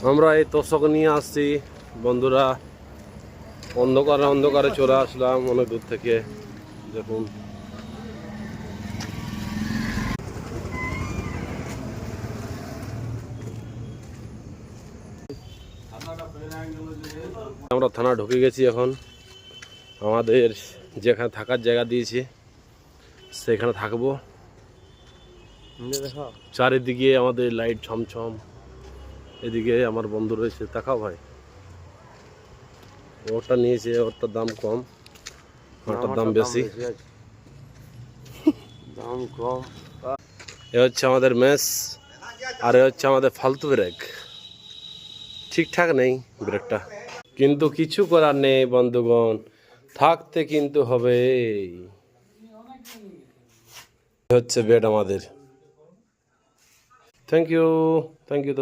আমরা এই তোষক নিয়ে আসছি বন্ধুরা, অন্ধকারে অন্ধকারে চলে আসলাম অনেক দূর থেকে। দেখুন আমরা থানা ঢুকে গেছি। এখন আমাদের যেখানে থাকার জায়গা দিয়েছি সেখানে থাকবো। চারিদিকে আমাদের লাইট ছমছম। এদিকে আমার বন্ধু রয়েছে, তাকাও ভাই। ওরটা নিয়েছে, ওরটার দাম কম, ওরটার দাম বেশি। দাম কম। এ হচ্ছে আমাদের মেস, আর এ হচ্ছে আমাদের ফালতু ব্রেক। ঠিকঠাক নেই ব্রেকটা, কিন্তু কিছু করার নেই বন্ধুগণ, থাকতে কিন্তু হবে। হচ্ছে বেড আমাদের। Thank you, thank you.